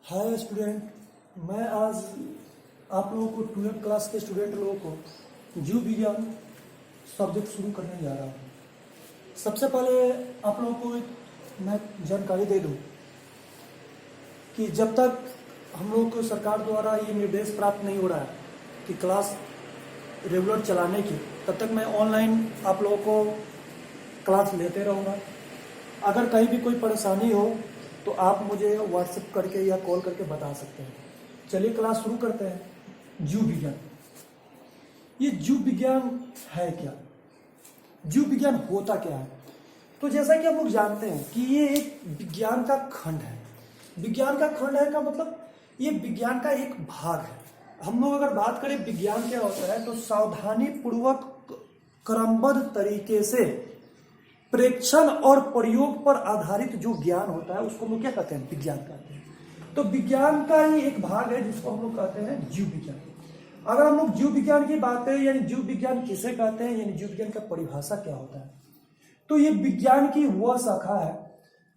Hi student, मैं आज आप लोगों को 12th क्लास के स्टूडेंट लोगों को जीव विज्ञान सब्जेक्ट शुरू करने जा रहा हूँ। सबसे पहले आप लोगों को मैं जानकारी दे दूँ कि जब तक हम लोगों को सरकार द्वारा ये निर्देश प्राप्त नहीं हो रहा है कि क्लास रेगुलर चलाने की, तब तक मैं ऑनलाइन आप लोगों को क्लास लेते रहूँगा। अगर कहीं भी कोई परेशानी हो तो आप मुझे व्हाट्सएप करके या कॉल करके बता सकते हैं। चलिए क्लास शुरू करते हैं। जीव विज्ञान, ये जीव विज्ञान है क्या? जीव विज्ञान होता क्या है? तो जैसा कि हम लोग जानते हैं कि ये एक विज्ञान का खंड है। विज्ञान का खंड है का मतलब ये विज्ञान का एक भाग है। हम लोग अगर बात करें विज्ञान क्या होता है, तो सावधानी पूर्वक क्रमबद्ध तरीके से प्रेक्षण और प्रयोग पर आधारित जो ज्ञान होता है उसको हम लोग क्या कहते हैं? विज्ञान कहते हैं। तो विज्ञान का ही एक भाग है जिसको हम लोग कहते हैं जीव विज्ञान। अगर हम लोग जीव विज्ञान की बात करें, यानी जीव विज्ञान किसे कहते हैं, यानी जीव विज्ञान का परिभाषा क्या होता है, तो ये विज्ञान की वह शाखा है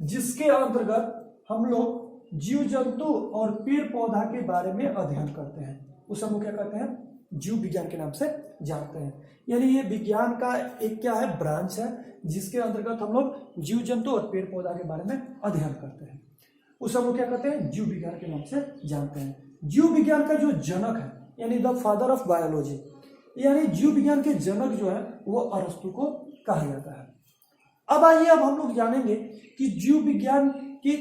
जिसके अंतर्गत हम लोग जीव जंतु और पेड़ पौधा के बारे में अध्ययन करते हैं। उसे हम लोग क्या कहते हैं? जीव विज्ञान के नाम से जानते हैं। यानी ये विज्ञान का एक क्या है? ब्रांच है जिसके अंतर्गत हम लोग जीव जंतु और पेड़ पौधा के बारे में अध्ययन करते हैं। उसे हम लोग क्या कहते हैं? जीव विज्ञान के नाम से जानते हैं। जीव विज्ञान का जो जनक है, यानी द फादर ऑफ बायोलॉजी, यानी जीव विज्ञान के जनक जो है वो अरस्तु को कहा जाता है। अब आइए, अब हम लोग जानेंगे कि जीव विज्ञान के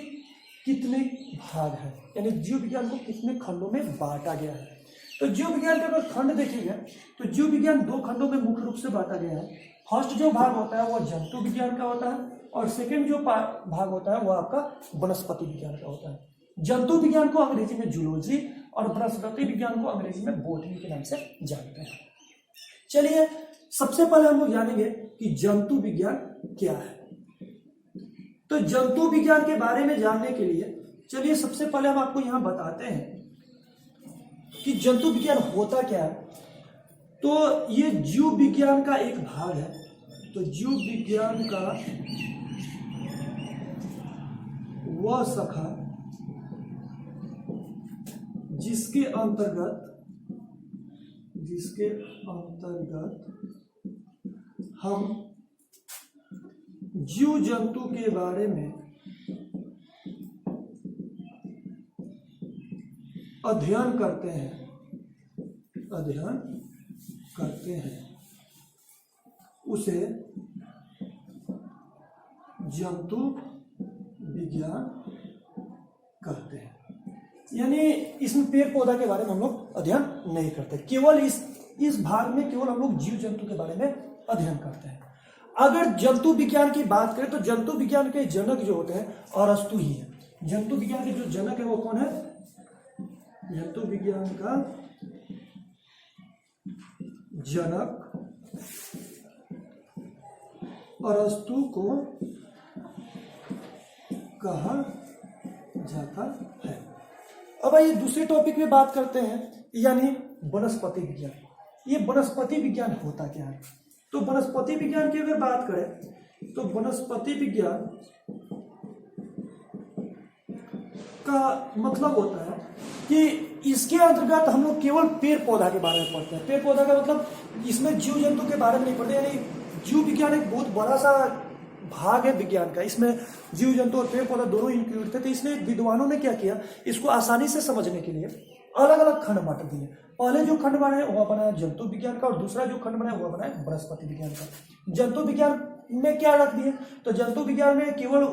कितने भाग हैं, यानी जीव विज्ञान को कितने खंडों में बांटा गया है। तो जीव विज्ञान के अगर खंड देखेंगे तो जीव विज्ञान दो खंडों में मुख्य रूप से बांटा गया है। फर्स्ट जो भाग होता है वो जंतु विज्ञान का होता है, और सेकंड जो भाग होता है वो आपका वनस्पति विज्ञान का होता है। जंतु विज्ञान को अंग्रेजी में जूलॉजी और वनस्पति विज्ञान को अंग्रेजी में बॉटनी के नाम से जानते हैं। चलिए सबसे पहले हम लोग जानेंगे कि जंतु विज्ञान क्या है। तो जंतु विज्ञान के बारे में जानने के लिए चलिए सबसे पहले हम आपको यहां बताते हैं कि जंतु विज्ञान होता क्या है। तो ये जीव विज्ञान का एक भाग है। तो जीव विज्ञान का वह शाखा जिसके अंतर्गत हम जीव जंतु के बारे में अध्ययन करते हैं, उसे जंतु विज्ञान कहते हैं। यानी इसमें पेड़ पौधा के बारे में हम लोग अध्ययन नहीं करते, केवल इस भाग में केवल हम लोग जीव जंतु के बारे में अध्ययन करते हैं। अगर जंतु विज्ञान की बात करें तो जंतु विज्ञान के जनक जो होते हैं अरस्तु ही है। जंतु विज्ञान के जो जनक है वो कौन है? जंतु विज्ञान का जनक अरस्तु को कहा जाता है। अब आइए दूसरे टॉपिक में बात करते हैं, यानी वनस्पति विज्ञान। ये वनस्पति विज्ञान होता क्या है? तो वनस्पति विज्ञान की अगर बात करें तो वनस्पति विज्ञान का मतलब होता है कि इसके अंतर्गत हम लोग केवल पेड़ पौधा के बारे में पढ़ते हैं। पेड़ पौधा का मतलब इसमें जीव जंतु के बारे में नहीं पढ़ते, यानी जीव विज्ञान एक बहुत बड़ा सा भाग है विज्ञान का। इसमें जीव जंतु और पेड़ पौधा दोनों इंक्लूड थे। तो इसलिए विद्वानों ने क्या किया, इसको आसानी से समझने के लिए अलग अलग खंड बांट दिए। पहले जो खंड बनाया वह बनाया जंतु विज्ञान का, और दूसरा जो खंड बनाया वह बनाया वनस्पति विज्ञान का। जंतु विज्ञान में क्या रख दिए, तो जंतु विज्ञान में केवल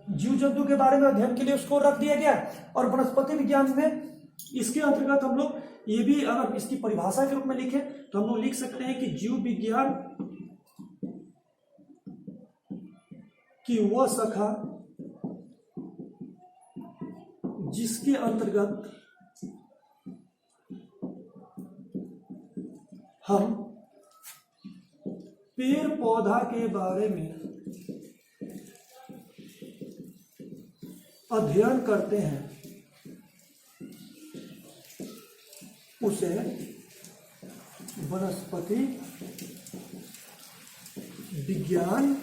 जीव जंतु के बारे में अध्ययन के लिए उसको रख दिया गया, और वनस्पति विज्ञान में इसके अंतर्गत हम लोग ये भी अगर इसकी परिभाषा के रूप में लिखें तो हम लोग लिख सकते हैं कि जीव विज्ञान की वह शाखा जिसके अंतर्गत हम पेड़ पौधा के बारे में अध्ययन करते हैं, उसे वनस्पति विज्ञान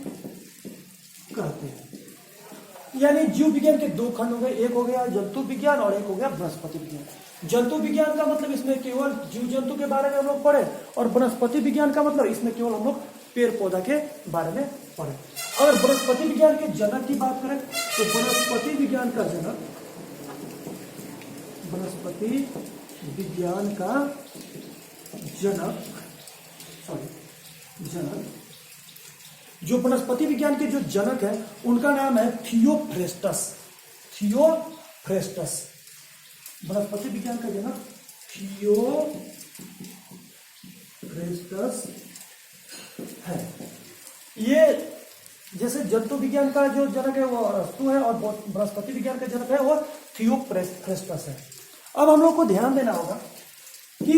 कहते हैं। यानी जीव विज्ञान के दो खंड हो गए, एक हो गया जंतु विज्ञान और एक हो गया वनस्पति विज्ञान। जंतु विज्ञान का मतलब इसमें केवल जीव जंतु के बारे में हम लोग पढ़े, और वनस्पति विज्ञान का मतलब इसमें केवल हम लोग पेड़ पौधा के बारे में पढ़े। अगर वनस्पति विज्ञान के जनक की बात करें तो वनस्पति विज्ञान का जनक, वनस्पति विज्ञान का जनक जो वनस्पति विज्ञान के जो जनक है उनका नाम है थियोफ्रेस्टस। थियोफ्रेस्टस वनस्पति विज्ञान का जनक थियोफ्रेस्टस है। ये जैसे जंतु विज्ञान का जो जनक है वो अरस्तु है, और वनस्पति विज्ञान का जनक है वो थियोफ्रेस्टस है। अब हम लोग को ध्यान देना होगा कि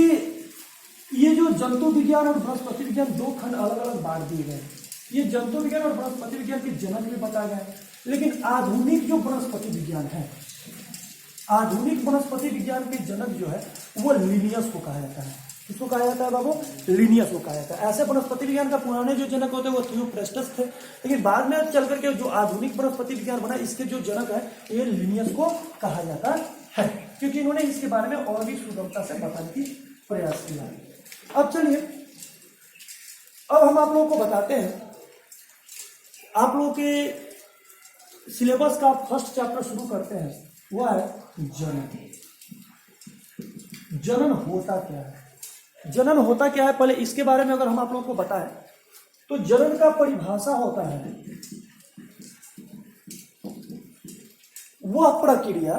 ये जो जंतु विज्ञान और वनस्पति विज्ञान दो खंड अलग अलग बांट दिए गए हैं। ये जंतु विज्ञान और वनस्पति विज्ञान के जनक भी बताए गए हैं, लेकिन आधुनिक जो वनस्पति विज्ञान है, आधुनिक वनस्पति विज्ञान के जनक जो है वो लिनियस को कहा जाता है। किसको कहा जाता है बाबू? लिनियस को कहा जाता है। ऐसे वनस्पति विज्ञान का पुराने जो जनक होते हैं वो थियोफ्रेस्टस थे, लेकिन बाद में चल करके जो आधुनिक वनस्पति विज्ञान बना इसके जो जनक है ये लिनियस को कहा जाता है, क्योंकि इन्होंने इसके बारे में और भी सुगमता से बताने की प्रयास किया। अब चलिए, अब हम आप लोगों को बताते हैं, आप लोगों के सिलेबस का फर्स्ट चैप्टर शुरू करते हैं, वो है जनन। जनन होता क्या है? जनन होता क्या है, पहले इसके बारे में अगर हम आप लोगों को बताएं तो जनन का परिभाषा होता है वह प्रक्रिया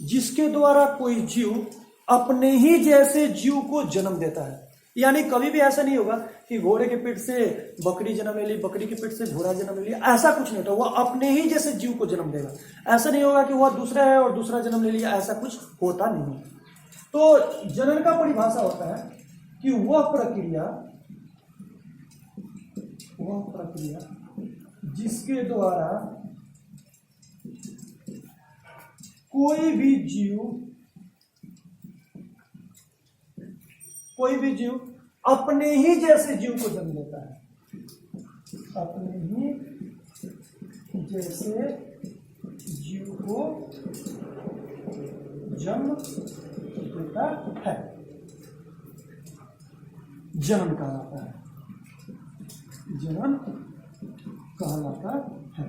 जिसके द्वारा कोई जीव अपने ही जैसे जीव को जन्म देता है। यानी कभी भी ऐसा नहीं होगा कि घोड़े के पेट से बकरी जन्म ले ली, बकरी के पेट से घोड़ा जन्म ले लिया, ऐसा कुछ नहीं होता। वह अपने ही जैसे जीव को जन्म देगा। ऐसा नहीं होगा कि वह दूसरा है और दूसरा जन्म ले लिया, ऐसा कुछ होता नहीं। तो जनन का परिभाषा होता है कि वह प्रक्रिया जिसके द्वारा कोई भी जीव अपने ही जैसे जीव को जन्म देता है, अपने ही जैसे जीव को जन्म देता है, जनन कहलाता है। जनन कहलाता है।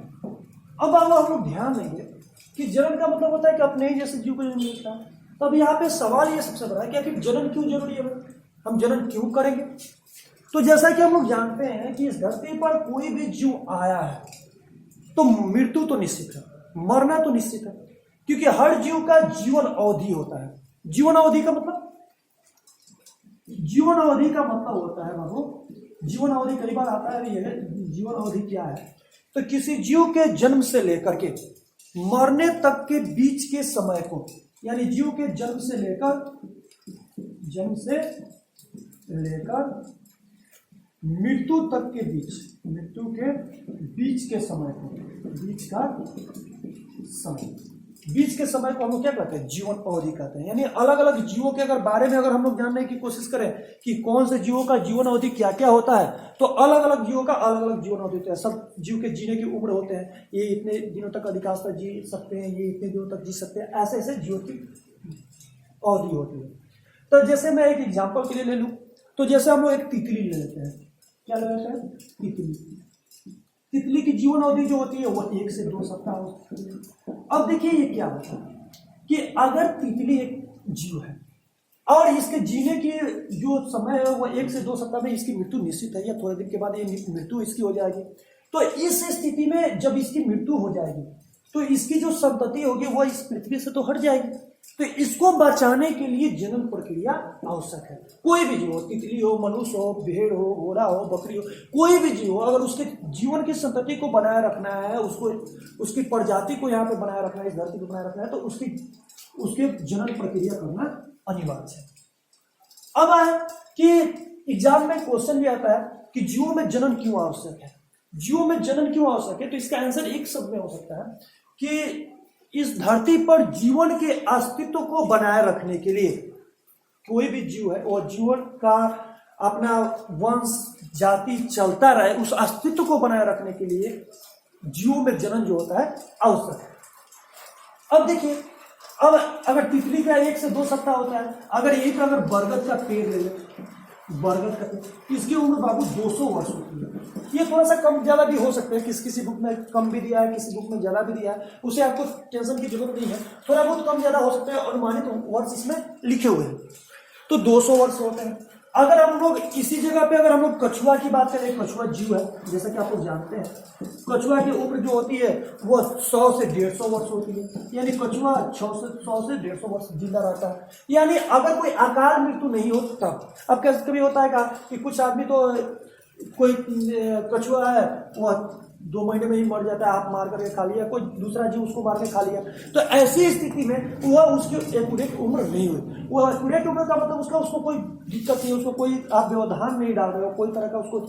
अब हम लोग ध्यान देंगे कि जनन का मतलब होता है कि अपने ही जैसे जीव को जन्म देता है। तो अब यहाँ पे सवाल ये सबसे बड़ा है कि आखिर जनन क्यों जरूरी है, हम जनन क्यों करेंगे? तो जैसा कि हम लोग जानते हैं कि इस धरती पर कोई भी जीव आया है तो मृत्यु तो निश्चित है, मरना तो निश्चित है, क्योंकि हर जीव का जीवन अवधि होता है। जीवन अवधि का मतलब होता है बाबू, जीवन अवधि कई बार आता है। ये जीवन अवधि क्या है? तो किसी जीव के जन्म से लेकर के मरने तक के बीच के समय को, यानी जीव के जन्म से लेकर मृत्यु तक के बीच, मृत्यु के बीच के समय को, बीच के समय को हम लोग क्या कहते हैं? जीवन अवधि कहते हैं। यानी अलग अलग जीवों के अगर बारे में अगर हम लोग जानने की कोशिश करें कि कौन से जीवों का जीवन अवधि क्या क्या होता है, तो अलग अलग जीवों का अलग अलग जीवन अवधि होता है। सब जीव के जीने की उम्र होते हैं, ये इतने दिनों तक अधिकांशतः जी सकते हैं, ये इतने दिनों तक जी सकते हैं, ऐसे ऐसे जीवों की अवधि होती है। तो जैसे मैं एक एग्जाम्पल के लिए ले लूँ, तो जैसे हम लोग एक तितली ले लेते हैं। क्या ले लेते हैं? तितली की जीवन अवधि जो होती है वो 1 से 2 सप्ताह हो सकती है। अब देखिए ये क्या होता है कि अगर तितली एक जीव है और इसके जीने की जो समय है वो 1 से 2 सप्ताह में इसकी मृत्यु निश्चित है, या थोड़े दिन के बाद ये मृत्यु इसकी हो जाएगी। तो इस स्थिति में जब इसकी मृत्यु हो जाएगी तो इसकी जो संतति होगी वो इस पृथ्वी से तो हट जाएगी। तो इसको बचाने के लिए जनन प्रक्रिया आवश्यक है। कोई भी जीव हो, तितली हो, मनुष्य हो, भेड़ हो, घोड़ा हो, बकरी हो, कोई भी जीव हो, अगर उसके जीवन की संतति को बनाए रखना है, उसको उसकी प्रजाति को यहाँ पे बनाए रखना है, इस धरती को बनाए रखना है, तो उसके जनन प्रक्रिया करना अनिवार्य है। अब आए कि एग्जाम में क्वेश्चन भी आता है कि जीवों में जनन क्यों आवश्यक है? जीवों में जनन क्यों आवश्यक है? तो इसका आंसर एक शब्द में हो सकता है कि इस धरती पर जीवन के अस्तित्व को बनाए रखने के लिए कोई भी जीव है और जीवन का अपना वंश जाति चलता रहे, उस अस्तित्व को बनाए रखने के लिए जीवों में जनन जो होता है आवश्यक है। अब देखिए, अब अगर तितली का 1 से 2 सप्ताह होता है, अगर एक अगर बरगद का पेड़ ले लें, बरगद का पेड़, इसकी उम्र बाबू 200 वर्ष होती है। ये थोड़ा सा कम ज्यादा भी हो सकते हैं, किसी बुक में कम भी दिया है, किसी बुक में ज्यादा भी दिया है, उसे आपको टेंशन की जरूरत नहीं है, थोड़ा बहुत कम ज्यादा हो सकते हैं, अनुमानित वर्ष इसमें लिखे हुए हैं। तो 200 वर्ष होते हैं। अगर हम लोग इसी जगह पे अगर हम लोग कछुआ की बात करें, कछुआ जीव है जैसा कि आप लोग जानते हैं, कछुआ की उम्र जो होती है वो 100 से 150 वर्ष होती है, यानी कछुआ 100 से 150 वर्ष जिंदा रहता है। यानी अगर कोई अकाल मृत्यु नहीं हो तब। अब कभी होता है कि कुछ आदमी तो कोई कछुआ है वो 2 महीने में ही मर जाता है, आप मार करके खा लिया, कोई दूसरा जीव उसको मार के खा लिया, तो ऐसी स्थिति में वह उसकी एक्यूरेट उम्र नहीं हुई। वो एक्यूरेट उम्र का मतलब उसको कोई दिक्कत नहीं, उसको कोई आप व्यवधान नहीं डाल रहे हो, कोई तरह का उसको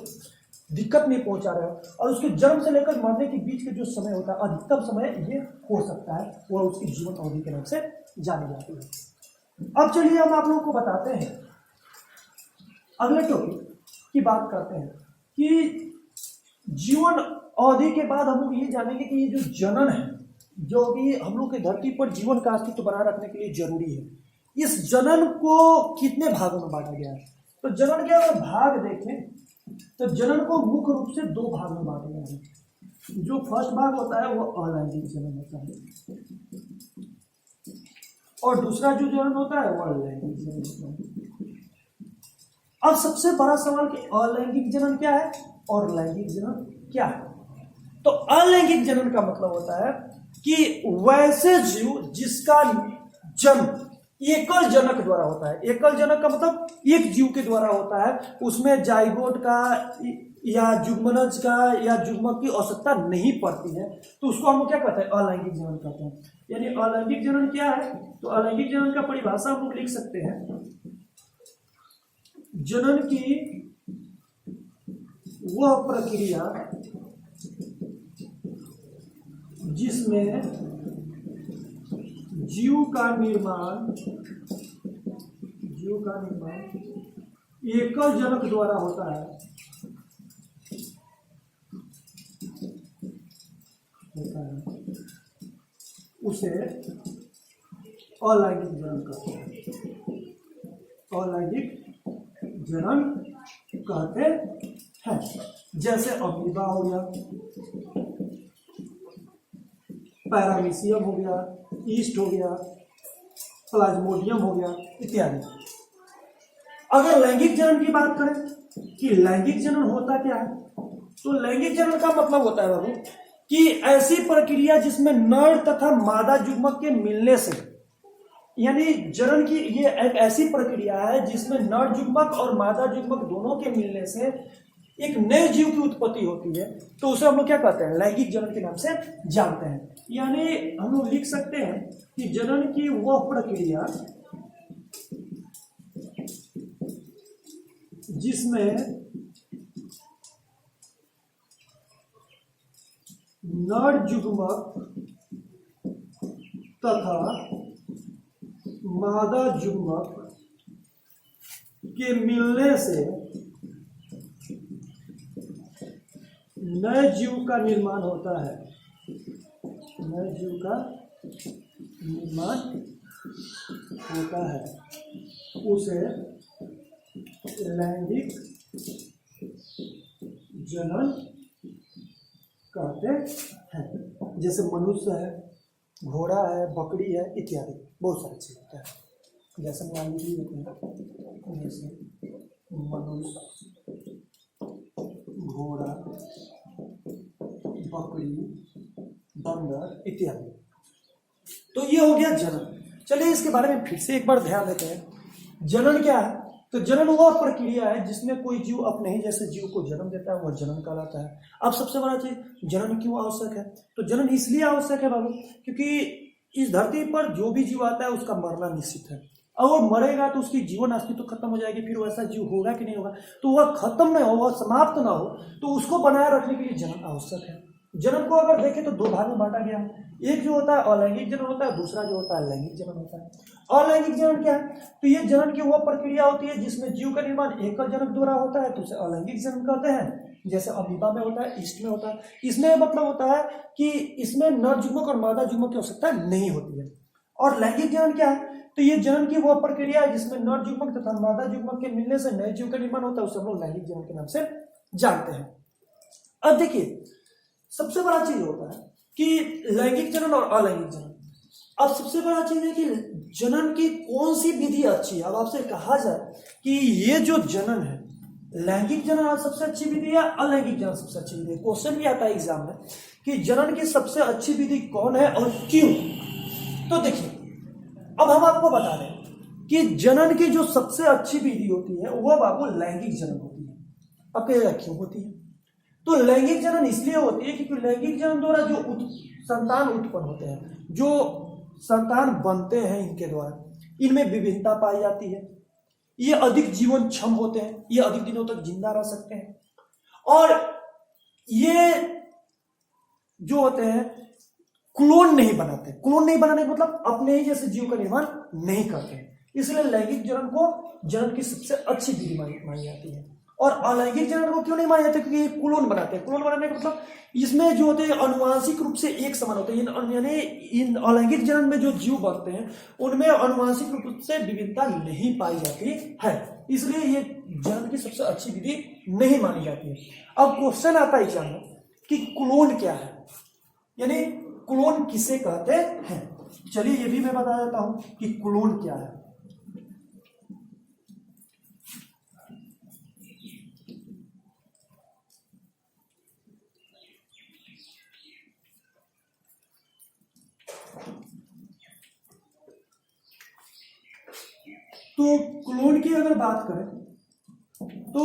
दिक्कत नहीं पहुंचा रहे हो, और उसके जन्म से लेकर मरने के बीच के जो समय होता है, अधिकतम समय ये हो सकता है, वह उसकी जीवन अवधि के नाम से जानी जाती है। अब चलिए हम आप लोगों को बताते हैं, अगले टॉपिक की बात करते हैं कि जीवन अवधि के बाद हम लोग ये जानेंगे कि ये जो जनन है, जो भी हम लोग के धरती पर जीवन का अस्तित्व बनाए रखने के लिए जरूरी है, इस जनन को कितने भागों में बांटा गया है। तो जनन के अगर भाग देखें तो जनन को मुख्य रूप से 2 भाग में बांटा गया है। जो फर्स्ट भाग होता है वो अलैंगिक जनन होता है, और दूसरा जो जनन होता है वो अलैंगिक जनन होता है। अब सबसे बड़ा सवाल कि अलैंगिक जनन क्या है और लैंगिक जनन क्या है। तो अलैंगिक जनन का मतलब होता है कि वैसे जीव जिसका जन्म एकल जनक द्वारा होता है। एकल जनक का मतलब एक जीव के द्वारा होता है, उसमें जाइगोट का या जुग्मनज का या जुग्मक की आवश्यकता नहीं पड़ती है, तो उसको हम लोग क्या कहते हैं, अलैंगिक जनन कहते हैं। यानी अलैंगिक जनन क्या है, तो अलैंगिक जनन का परिभाषा हम लोग लिख सकते हैं, जनन की वह प्रक्रिया जिसमें जीव का निर्माण एकल जनक द्वारा होता है, उसे अलैंगिक जनन कहते हैं। अलैंगिक जनन कहते हैं। जैसे अमीबा हो गया, पैरामीशियम हो गया, ईस्ट हो गया, प्लाज्मोडियम हो गया इत्यादि। अगर लैंगिक जनन की बात करें कि लैंगिक जनन होता क्या है, तो लैंगिक जनन का मतलब होता है बाबू कि ऐसी प्रक्रिया जिसमें नर तथा मादा युग्मक के मिलने से, यानी जनन की ये एक ऐसी प्रक्रिया है जिसमें नर युग्मक और मादा युग्मक दोनों के मिलने से एक नए जीव की उत्पत्ति होती है, तो उसे हम लोग क्या कहते हैं, लैंगिक जनन के नाम से जानते हैं। यानी हम लोग लिख सकते हैं कि जनन की वह प्रक्रिया जिसमें नर युग्मक तथा मादा युग्मक के मिलने से नए जीव का निर्माण होता है, नए जीव का निर्माण होता है, उसे लैंगिक जनन कहते हैं। जैसे मनुष्य है, घोड़ा है, बकरी है इत्यादि, बहुत सारे चीज होता है। जैसे मान लीजिए जैसे मनुष्य, घोड़ा, बकरी, बंदर इत्यादि। तो ये हो गया जनन। चलिए इसके बारे में फिर से एक बार ध्यान देते हैं। जनन क्या है, तो जनन वह प्रक्रिया है जिसमें कोई जीव अपने ही जैसे जीव को जन्म देता है, वह जनन कहलाता है। अब सबसे बड़ा चीज, जनन क्यों आवश्यक है, तो जनन इसलिए आवश्यक है बाबू क्योंकि इस धरती पर जो भी जीव आता है उसका मरना निश्चित है, और वो मरेगा तो उसकी जीवन अस्तित्व खत्म हो जाएगी। फिर वैसा जीव होगा कि नहीं होगा, तो वह खत्म नहीं हो, वह समाप्त ना हो, तो उसको बनाए रखने के लिए जनन आवश्यक है। जनन को अगर देखें तो 2 भाग में बांटा गया है। एक जो होता है अलैंगिक जनन होता है, दूसरा जो होता है लैंगिक जनन होता है। अलैंगिक जनन क्या है, तो ये जनन की वह प्रक्रिया होती है जिसमें जीव का निर्माण एकल जनक द्वारा होता है, तो उसे अलैंगिक जनन कहते हैं। जैसे अमीबा में होता है, ईस्ट में होता है। इसमें मतलब होता है कि इसमें नर युग्मक और मादा युग्मक की आवश्यकता नहीं होती है। और लैंगिक जनन क्या है? तो ये जनन की वो प्रक्रिया है जिसमें नर युग्मक तथा मादा युग्मक के मिलने से नए जीव का निर्माण होता है, उसे हम लोग लैंगिक जनन के नाम से जानते हैं। अब देखिए, सबसे बड़ा चीज होता है कि लैंगिक जनन और अलैंगिक जनन। अब सबसे बड़ा चीज है कि जनन की कौन सी विधि अच्छी है। अब आपसे कहा जाए कि ये जो जनन है, लैंगिक जनन सबसे अच्छी विधि है, अलैंगिक जनन सबसे अच्छी विधि है। क्वेश्चन भी आता है एग्जाम में कि जनन की सबसे अच्छी विधि कौन है और क्यों। तो देखिए, अब हम आपको बता दें कि जनन की जो सबसे अच्छी विधि होती है वो बाबू लैंगिक जनन होती है। अब कहेगा क्यों होती है? तो लैंगिक जनन इसलिए होती है क्योंकि लैंगिक जनन द्वारा जो संतान उत्पन्न होते हैं, जो संतान बनते हैं, इनके द्वारा इनमें विभिन्नता पाई जाती है। ये अधिक जीवन क्षम होते हैं, ये अधिक दिनों तक जिंदा रह सकते हैं, और ये जो होते हैं क्लोन नहीं बनाते। क्लोन नहीं बनाने का मतलब अपने ही जैसे जीव का निर्माण नहीं करते हैं। इसलिए लैंगिक जनन को जनन की सबसे अच्छी विधि मानी जाती है। और अलैंगिक जनन को क्यों नहीं माना जाता? क्योंकि ये क्लोन बनाते हैं। क्लोन बनाने का मतलब इसमें जो होते हैं अनुवांशिक रूप से एक समान होते हैं। यानी इन अलैंगिक जनन में जो जीव बनते हैं उनमें अनुवांशिक रूप से विभिन्नता नहीं पाई जाती है, इसलिए ये जनन की सबसे अच्छी विधि नहीं मानी जाती है। अब क्वेश्चन आता है एग्जाम में कि क्लोन क्या है, यानी क्लोन किसे कहते हैं। चलिए ये भी मैं बता देता हूं कि क्लोन क्या है। तो क्लोन की अगर बात करें तो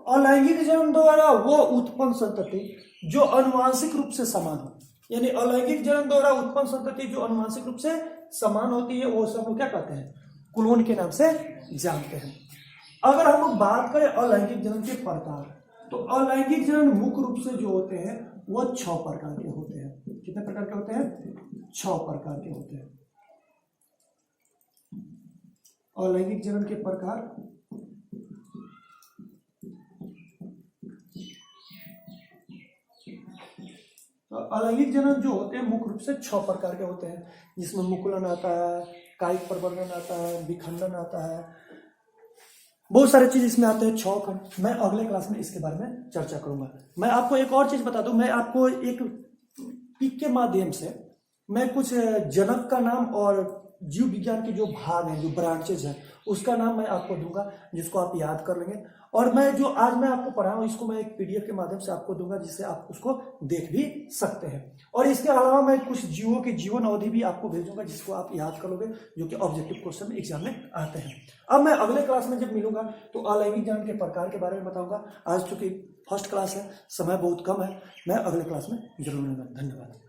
अलैंगिक जनन द्वारा वो उत्पन्न संतति जो अनुवांशिक रूप से समान हो, यानी अलैंगिक जनन द्वारा उत्पन्न संतति जो अनुवांशिक रूप से समान होती है वो सब लोग क्या कहते हैं? क्लोन के नाम से जानते हैं। अगर हम लोग बात करें अलैंगिक जनन के प्रकार, तो अलैंगिक जनन मुख्य रूप से जो होते हैं वो 6 प्रकार के होते हैं। कितने प्रकार के होते हैं? 6 प्रकार के होते हैं। अलैंगिक जनन के प्रकार तो अलैंगिक जनन जो होते हैं मुख्य रूप से 6 प्रकार के होते हैं, जिसमें मुकुलन आता है, कायिक प्रवर्धन आता है, विखंडन आता है, बहुत सारे चीज इसमें आते हैं। 6 खंड। मैं अगले क्लास में इसके बारे में चर्चा करूंगा। मैं आपको एक और चीज बता दूं, मैं आपको एक पिक के माध्यम से मैं कुछ जनक का नाम और जीव विज्ञान के जो भाग हैं, जो ब्रांचेज हैं, उसका नाम मैं आपको दूंगा, जिसको आप याद कर लेंगे। और मैं जो आज मैं आपको पढ़ा हूं इसको मैं एक पीडीएफ के माध्यम से आपको दूंगा, जिससे आप उसको देख भी सकते हैं। और इसके अलावा मैं कुछ जीवों की जीवन अवधि भी आपको भेजूंगा, जिसको आप याद कर लोगे, जो कि ऑब्जेक्टिव क्वेश्चन एग्जाम में आते हैं। अब मैं अगले क्लास में जब मिलूंगा तो अलैंगिक जनन के प्रकार के बारे में बताऊंगा। आज चूंकि फर्स्ट क्लास है, समय बहुत कम है, मैं अगले क्लास में जरूर मिलूंगा। धन्यवाद।